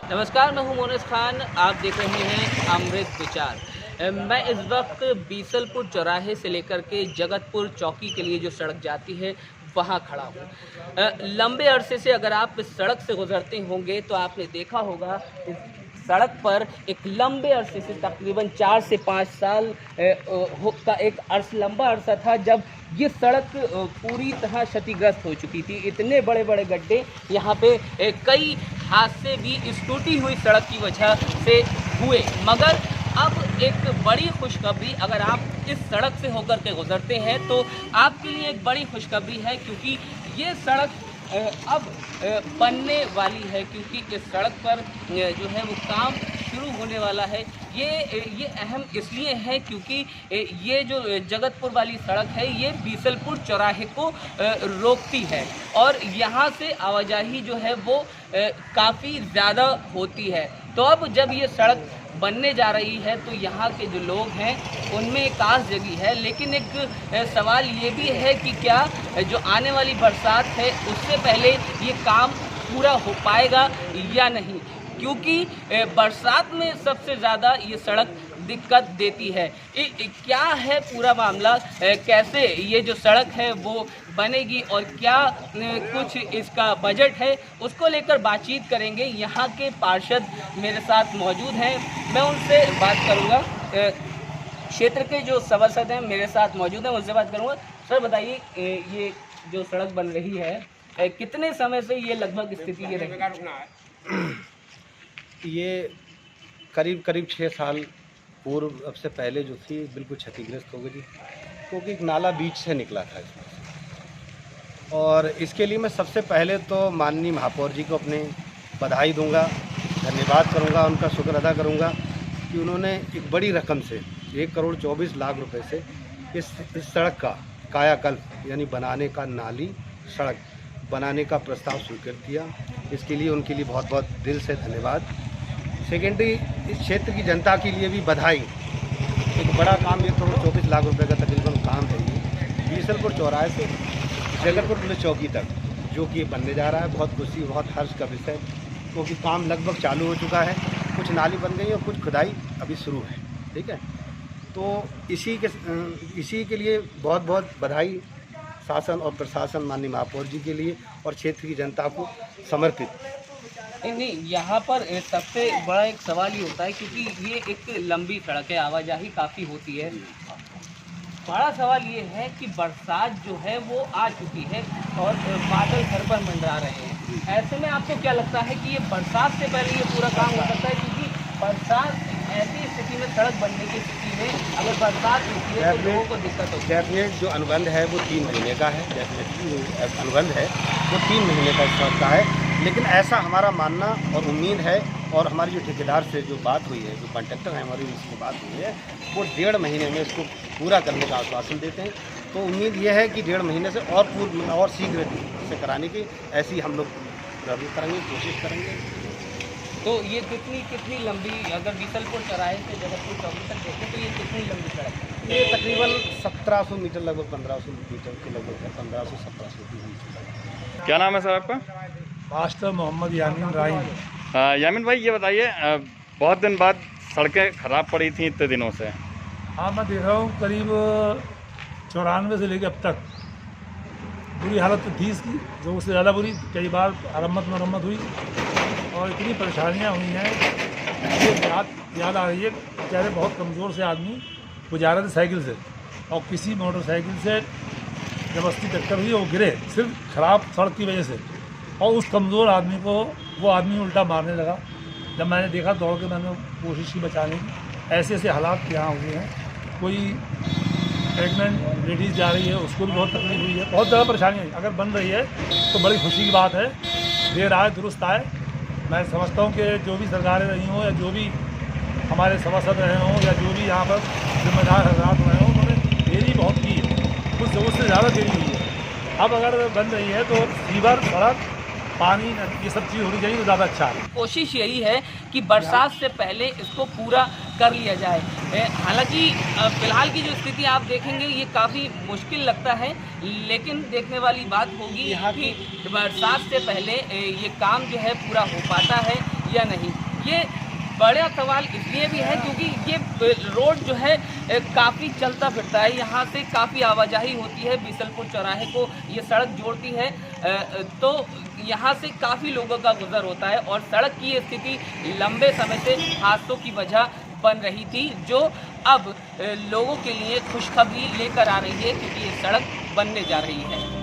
नमस्कार, मैं हूं मोनिस खान। आप देख रहे हैं अमृत विचार। मैं इस वक्त बीसलपुर चौराहे से लेकर के जगतपुर चौकी के लिए जो सड़क जाती है वहां खड़ा हूं। लंबे अरसे से अगर आप इस सड़क से गुजरते होंगे तो आपने देखा होगा इस सड़क पर एक लंबे अरसे से तकरीबन 4 से 5 साल का एक लंबा अरसा था जब ये सड़क पूरी तरह क्षतिग्रस्त हो चुकी थी। इतने बड़े बड़े गड्ढे यहाँ पे कई हादसे भी इस टूटी हुई सड़क की वजह से हुए। मगर अब एक बड़ी खुशखबरी, अगर आप इस सड़क से होकर के गुजरते हैं तो आपके लिए एक बड़ी खुशखबरी है, क्योंकि ये सड़क अब बनने वाली है। क्योंकि इस सड़क पर जो है वो काम शुरू होने वाला है। ये अहम इसलिए है क्योंकि ये जो जगतपुर वाली सड़क है ये बीसलपुर चौराहे को रोकती है और यहाँ से आवाजाही जो है वो काफ़ी ज़्यादा होती है। तो अब जब ये सड़क बनने जा रही है तो यहाँ के जो लोग हैं उनमें एक आस जगी है। लेकिन एक सवाल ये भी है कि क्या जो आने वाली बरसात है उससे पहले ये काम पूरा हो पाएगा या नहीं, क्योंकि बरसात में सबसे ज़्यादा ये सड़क दिक्कत देती है। क्या है पूरा मामला, कैसे ये जो सड़क है वो बनेगी और क्या कुछ इसका बजट है, उसको लेकर बातचीत करेंगे। यहाँ के पार्षद मेरे साथ मौजूद हैं, मैं उनसे बात करूँगा। क्षेत्र के जो सभासद हैं मेरे साथ मौजूद हैं, उनसे बात करूँगा। सर बताइए, ये जो सड़क बन रही है कितने समय से ये लगभग स्थिति ये रही? ये करीब 6 साल पूर्व, अब से पहले जो थी बिल्कुल क्षतिग्रस्त हो गई थी, क्योंकि एक नाला बीच से निकला था इसमें। और इसके लिए मैं सबसे पहले तो माननीय महापौर जी को अपने बधाई दूंगा, धन्यवाद करूंगा, उनका शुक्र अदा करूंगा कि उन्होंने एक बड़ी रकम से 1,24,00,000 रुपए से इस सड़क का कायाकल्प यानी बनाने का, नाली सड़क बनाने का प्रस्ताव स्वीकृत किया। इसके लिए उनके लिए बहुत बहुत दिल से धन्यवाद। सेकेंडरी, इस क्षेत्र की जनता के लिए भी बधाई। एक बड़ा काम, 1,24,00,000 रुपये का तकरीबन काम है ये बीसलपुर चौराहे से जगतपुर पुलिस चौकी तक, जो कि बनने जा रहा है। बहुत खुशी, बहुत हर्ष का विषय, क्योंकि काम लगभग चालू हो चुका है। कुछ नाली बन गई और कुछ खुदाई अभी शुरू है। ठीक है, तो इसी के लिए बहुत बहुत बधाई शासन और प्रशासन, माननीय महापौर जी के लिए और क्षेत्र की जनता को समर्पित। नहीं, यहाँ पर सबसे बड़ा एक सवाल ये होता है, क्योंकि ये एक लंबी सड़क है, आवाजाही काफ़ी होती है। बड़ा सवाल ये है कि बरसात जो है वो आ चुकी है और बादल घर पर मंडरा रहे हैं। ऐसे में आपको क्या लगता है कि ये बरसात से पहले ये पूरा काम हो सकता है? क्योंकि बरसात ऐसी स्थिति में, सड़क बनने की स्थिति में अगर बरसात होती है तो लोगों को दिक्कत होती है। डेफिनेट जो अनुबंध है वो 3 महीने का है। डेफिनेटली अनुबंध है वो 3 महीने का इस वक्त का है। लेकिन ऐसा हमारा मानना और उम्मीद है, और हमारी जो ठेकेदार से जो बात हुई है, जो कॉन्ट्रैक्टर है हमारी, उससे बात हुई है, वो 1.5 महीने में इसको पूरा करने का आश्वासन देते हैं। तो उम्मीद ये है कि 1.5 महीने से और शीघ्र से कराने की ऐसी हम लोग करेंगे, कोशिश करेंगे। तो ये कितनी लंबी, अगर बीसलपुर चौराहे से जगतपुर चौकी तक देखें तो ये कितनी लंबी सड़क है? ये तकरीबन 1700 मीटर, लगभग 1500 मीटर के लगभग है, 1500-1700 मीटर। क्या नाम है सर आपका? मास्टर मोहम्मद यामीन राहीम। यामिन भाई, ये बताइए, बहुत दिन बाद सड़कें खराब पड़ी थी इतने दिनों से। हाँ, मैं देख रहा हूँ करीब 94 से लेकर अब तक बुरी हालत तो थी इसकी, जो उससे ज़्यादा बुरी। कई बार मरम्मत हुई और इतनी परेशानियाँ हुई हैं, ये याद आ रही है। बेचारे बहुत कमज़ोर से आदमी गुजारा थे साइकिल से, और किसी मोटरसाइकिल से जबरदस्ती टक्कर हुई, वो गिरे सिर्फ ख़राब सड़क की वजह से, और उस कमज़ोर आदमी को वो आदमी उल्टा मारने लगा। जब मैंने देखा, दौड़ के मैंने कोशिश की बचाने की। ऐसे हालात यहाँ हुए हैं। कोई प्रेगनेंट लेडीज़ जा रही है, उसको भी बहुत तकलीफ हुई है, बहुत ज़्यादा परेशानी है। अगर बन रही है तो बड़ी खुशी की बात है। देर आए दुरुस्त आए। मैं समझता हूँ कि जो भी सरकारें रही हों, या जो भी हमारे सभासद रहे हों, या जो भी यहाँ पर जिम्मेदार हजरात रहे हों, उन्होंने देरी बहुत की है, कुछ उससे ज़्यादा देरी हुई है। अब अगर बन रही है तो सीवर, सड़क, पानी, ये सब चीज़ होनी चाहिए तो ज़्यादा अच्छा है। कोशिश यही है कि बरसात से पहले इसको पूरा कर लिया जाए। हालांकि फिलहाल की जो स्थिति आप देखेंगे ये काफ़ी मुश्किल लगता है, लेकिन देखने वाली बात होगी कि बरसात से पहले ये काम जो है पूरा हो पाता है या नहीं। ये बड़ा सवाल इसलिए भी है क्योंकि ये रोड जो है काफ़ी चलता फिरता है, यहाँ से काफ़ी आवाजाही होती है, बीसलपुर चौराहे को ये सड़क जोड़ती है, तो यहाँ से काफ़ी लोगों का गुजर होता है और सड़क की स्थिति लंबे समय से हादसों की वजह बन रही थी, जो अब लोगों के लिए खुशखबरी लेकर आ रही है क्योंकि ये सड़क बनने जा रही है।